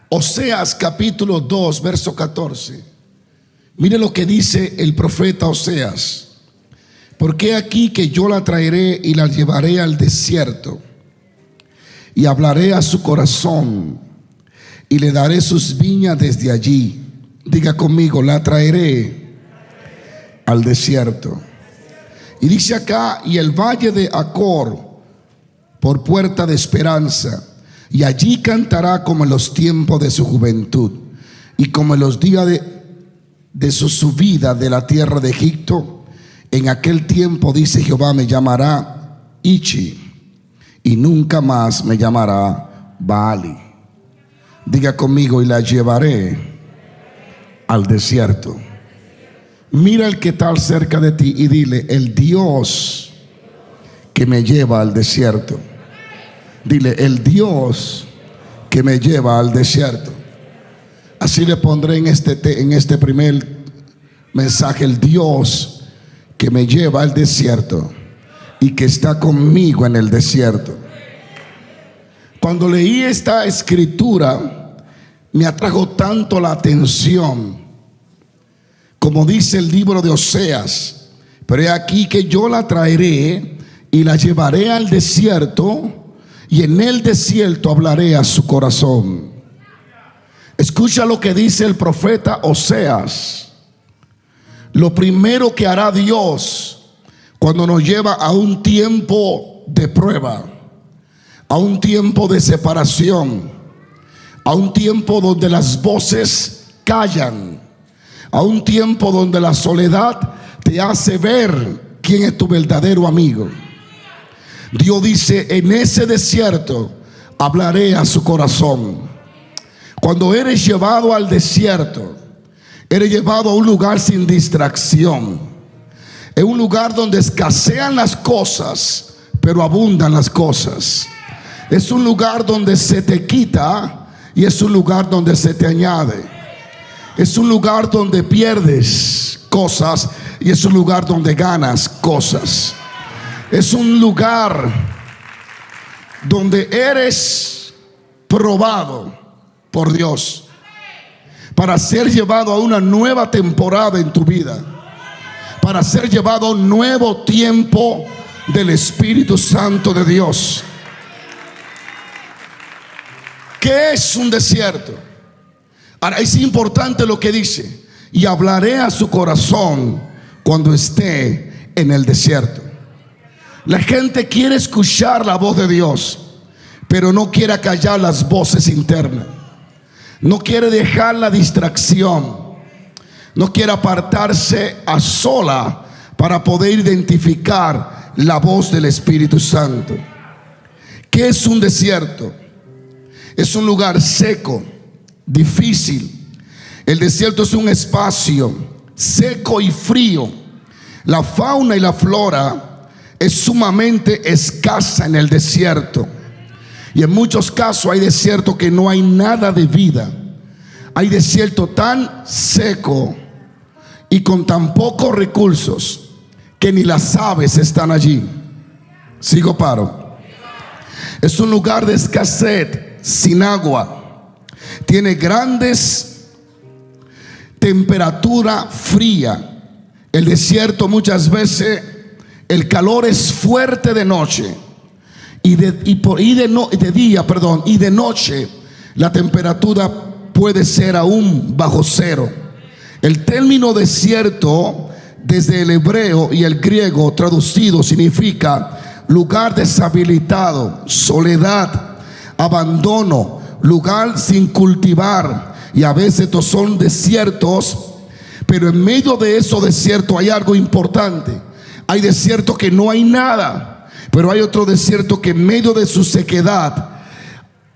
Oseas capítulo 2, verso 14. Mire lo que dice el profeta Oseas. Porque aquí que yo la traeré y la llevaré al desierto, y hablaré a su corazón, y le daré sus viñas desde allí. Diga conmigo, la traeré al desierto. Y dice acá, y el valle de Acor por puerta de esperanza, y allí cantará como en los tiempos de su juventud, y como en los días de su subida de la tierra de Egipto. En aquel tiempo, dice Jehová, me llamará Ichi, y nunca más me llamará Baali. Diga conmigo, y la llevaré al desierto. Mira el que está cerca de ti y dile, el Dios que me lleva al desierto. Dile, el Dios que me lleva al desierto. Así le pondré en este primer mensaje, el Dios que me lleva al desierto y que está conmigo en el desierto. Cuando leí esta escritura, me atrajo tanto la atención, como dice el libro de Oseas. Pero he aquí que yo la traeré y la llevaré al desierto, y en el desierto hablaré a su corazón. Escucha lo que dice el profeta Oseas. Lo primero que hará Dios cuando nos lleva a un tiempo de prueba, a un tiempo de separación, a un tiempo donde las voces callan, a un tiempo donde la soledad te hace ver quién es tu verdadero amigo. Dios dice, en ese desierto hablaré a su corazón. Cuando eres llevado al desierto, eres llevado a un lugar sin distracción. Es un lugar donde escasean las cosas, pero abundan las cosas. Es un lugar donde se te quita y es un lugar donde se te añade. Es un lugar donde pierdes cosas y es un lugar donde ganas cosas. Es un lugar donde eres probado por Dios para ser llevado a una nueva temporada en tu vida, para ser llevado a un nuevo tiempo del Espíritu Santo de Dios. ¿Qué es un desierto? Ahora es importante lo que dice, y hablaré a su corazón cuando esté en el desierto. La gente quiere escuchar la voz de Dios, pero no quiere callar las voces internas. No quiere dejar la distracción. No quiere apartarse a sola para poder identificar la voz del Espíritu Santo. ¿Qué es un desierto? Es un lugar seco, difícil. El desierto es un espacio seco y frío. La fauna y la flora es sumamente escasa en el desierto. Y en muchos casos hay desiertos que no hay nada de vida. Hay desierto tan seco y con tan pocos recursos que ni las aves están allí. Sigo, paro. Es un lugar de escasez, sin agua. Tiene grandes temperatura fría. El desierto muchas veces el calor es fuerte de noche y de noche la temperatura puede ser aún bajo cero. El término desierto desde el hebreo y el griego traducido significa lugar deshabilitado, soledad, abandono, lugar sin cultivar. Y a veces estos son desiertos, pero en medio de esos desiertos hay algo importante. Hay desiertos que no hay nada, pero hay otro desierto que en medio de su sequedad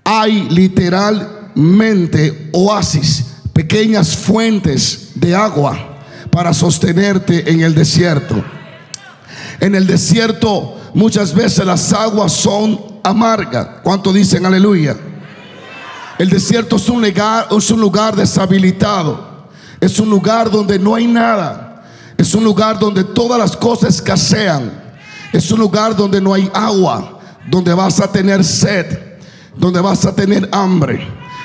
hay literalmente oasis, pequeñas fuentes de agua para sostenerte en el desierto. En el desierto muchas veces las aguas son amargas. ¿Cuántos dicen aleluya? El desierto es un lugar deshabilitado. Es un lugar donde no hay nada. Es un lugar donde todas las cosas escasean. Es un lugar donde no hay agua, donde vas a tener sed, donde vas a tener hambre.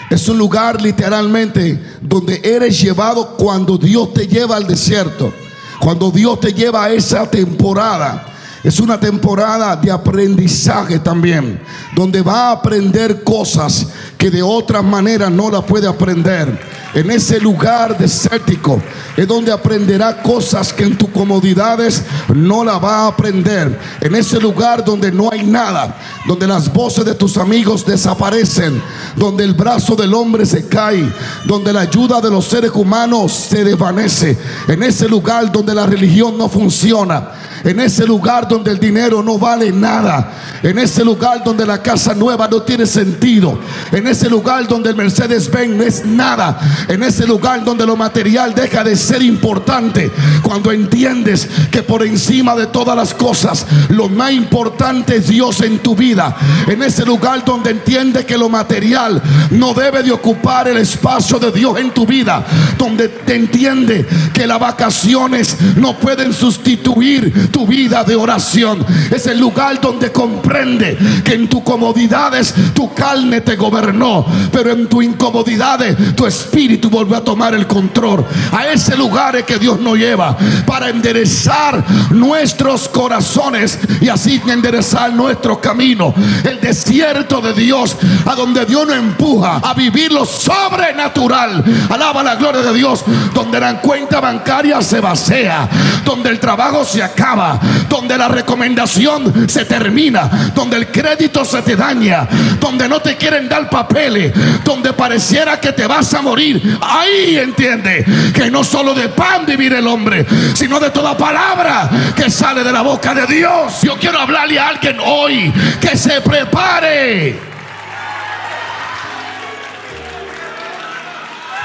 Es un lugar literalmente donde eres llevado cuando Dios te lleva al desierto, cuando Dios te lleva a esa temporada. Es una temporada de aprendizaje también, donde va a aprender cosas que de otra manera no la puede aprender. En ese lugar desértico es donde aprenderá cosas que en tus comodidades no la va a aprender. En ese lugar donde no hay nada, donde las voces de tus amigos desaparecen, donde el brazo del hombre se cae, donde la ayuda de los seres humanos se desvanece. En ese lugar donde la religión no funciona, en ese lugar donde el dinero no vale nada, en ese lugar donde la casa nueva no tiene sentido, en ese lugar donde el Mercedes-Benz no es nada, en ese lugar donde lo material deja de ser importante, cuando entiendes que por encima de todas las cosas lo más importante es Dios en tu vida. En ese lugar donde entiendes que lo material no debe de ocupar el espacio de Dios en tu vida, donde te entiende que las vacaciones no pueden sustituir tu vida de oración. Es el lugar donde comprende que en tus comodidades tu carne te gobernó, pero en tu incomodidades tu espíritu volvió a tomar el control. A ese lugar es que Dios nos lleva para enderezar nuestros corazones y así enderezar nuestro camino. El desierto de Dios, a donde Dios nos empuja a vivir lo sobrenatural. Alaba la gloria de Dios. Donde la cuenta bancaria se vacía, donde el trabajo se acaba, donde la recomendación se termina, donde el crédito se te daña, donde no te quieren dar papeles, donde pareciera que te vas a morir. Ahí entiende que no solo de pan vivirá el hombre, sino de toda palabra que sale de la boca de Dios. Yo quiero hablarle a alguien hoy que se prepare,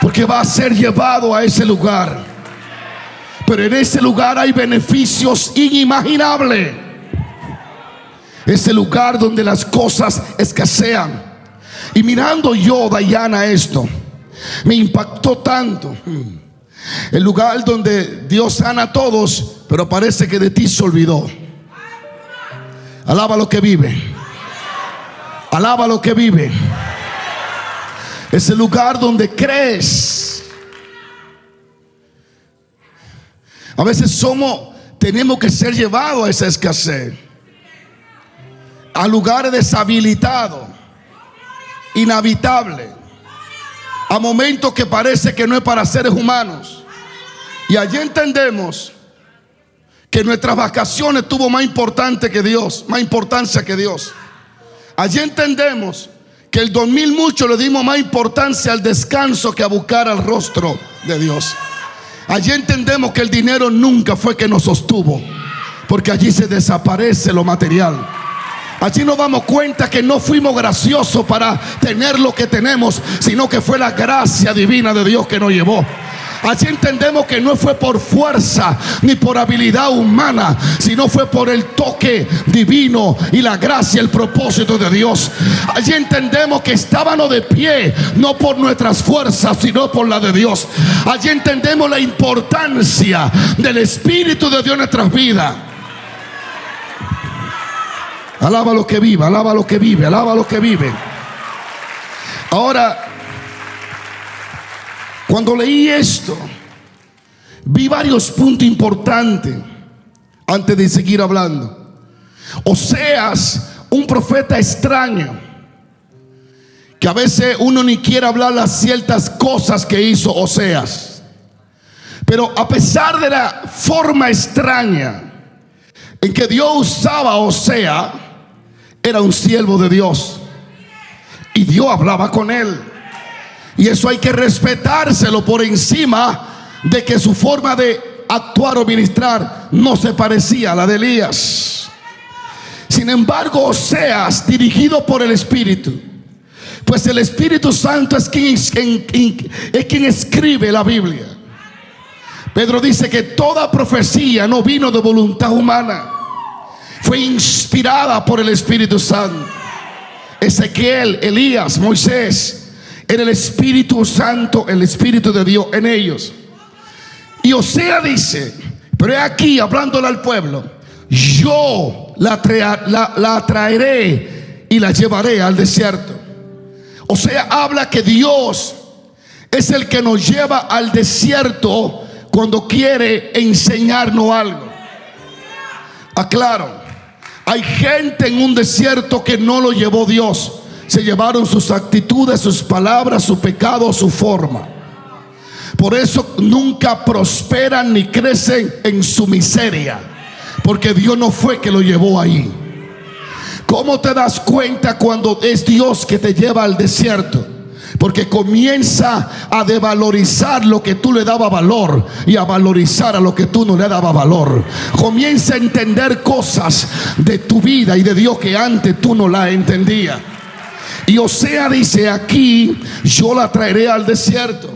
porque va a ser llevado a ese lugar. Pero en ese lugar hay beneficios inimaginables. Ese lugar donde las cosas escasean. Y mirando yo, Dayana, esto me impactó tanto. El lugar donde Dios sana a todos, pero parece que de ti se olvidó. Alaba lo que vive. Alaba lo que vive. Es el lugar donde crees. A veces tenemos que ser llevados a esa escasez, a lugares deshabilitados, inhabitables, a momentos que parece que no es para seres humanos. Y allí entendemos que nuestras vacaciones tuvo más importancia que Dios. Allí entendemos que el 2000 mucho le dimos más importancia al descanso que a buscar al rostro de Dios. Allí entendemos que el dinero nunca fue que nos sostuvo, porque allí se desaparece lo material. Allí nos damos cuenta que no fuimos graciosos para tener lo que tenemos, sino que fue la gracia divina de Dios que nos llevó. Allí entendemos que no fue por fuerza ni por habilidad humana, sino fue por el toque divino y la gracia, el propósito de Dios. Allí entendemos que estábamos de pie no por nuestras fuerzas, sino por la de Dios. Allí entendemos la importancia del Espíritu de Dios en nuestras vidas. Alaba lo que vive, alaba lo que vive, alaba lo que vive. Ahora, cuando leí esto, vi varios puntos importantes antes de seguir hablando. Oseas, un profeta extraño, que a veces uno ni quiere hablar las ciertas cosas que hizo Oseas. Pero a pesar de la forma extraña en que Dios usaba a Oseas, era un siervo de Dios y Dios hablaba con él. Y eso hay que respetárselo por encima de que su forma de actuar o ministrar no se parecía a la de Elías. Sin embargo, Oseas, dirigido por el Espíritu, pues el Espíritu Santo es quien escribe la Biblia. Pedro dice que toda profecía no vino de voluntad humana, fue inspirada por el Espíritu Santo. Ezequiel, Elías, Moisés, era el Espíritu Santo, el Espíritu de Dios en ellos. Y Oseas dice, pero he aquí, hablándole al pueblo, yo la traeré y la llevaré al desierto. O sea, habla que Dios es el que nos lleva al desierto cuando quiere enseñarnos algo. Aclaro, hay gente en un desierto que no lo llevó Dios. Se llevaron sus actitudes, sus palabras, su pecado, su forma. Por eso nunca prosperan ni crecen en su miseria, porque Dios no fue que lo llevó ahí. ¿Cómo te das cuenta cuando es Dios que te lleva al desierto? Porque comienza a devalorizar lo que tú le dabas valor y a valorizar a lo que tú no le dabas valor. Comienza a entender cosas de tu vida y de Dios que antes tú no la entendías. Y Osea dice: aquí yo la traeré al desierto.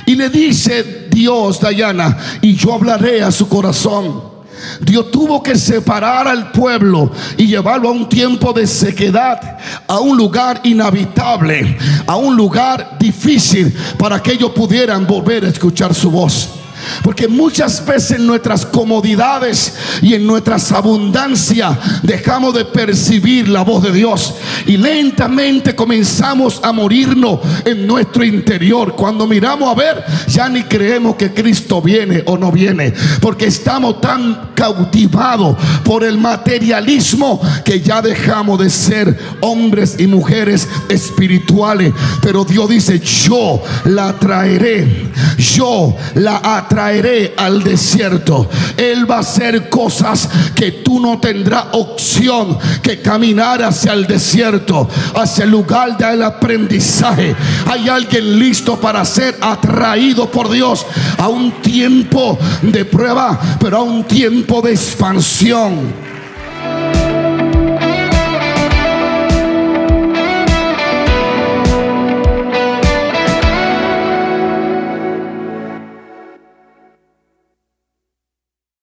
Y le dice Dios, Dayana, y yo hablaré a su corazón. Dios tuvo que separar al pueblo y llevarlo a un tiempo de sequedad, a un lugar inhabitable, a un lugar difícil, para que ellos pudieran volver a escuchar su voz. Porque muchas veces en nuestras comodidades y en nuestras abundancias dejamos de percibir la voz de Dios y lentamente comenzamos a morirnos en nuestro interior. Cuando miramos a ver, ya ni creemos que Cristo viene o no viene, porque estamos tan cautivados por el materialismo que ya dejamos de ser hombres y mujeres espirituales. Pero Dios dice: yo la traeré, yo la traeré al desierto. Él va a hacer cosas que tú no tendrás opción que caminar hacia el desierto, hacia el lugar del aprendizaje. Hay alguien listo para ser atraído por Dios a un tiempo de prueba, pero a un tiempo de expansión.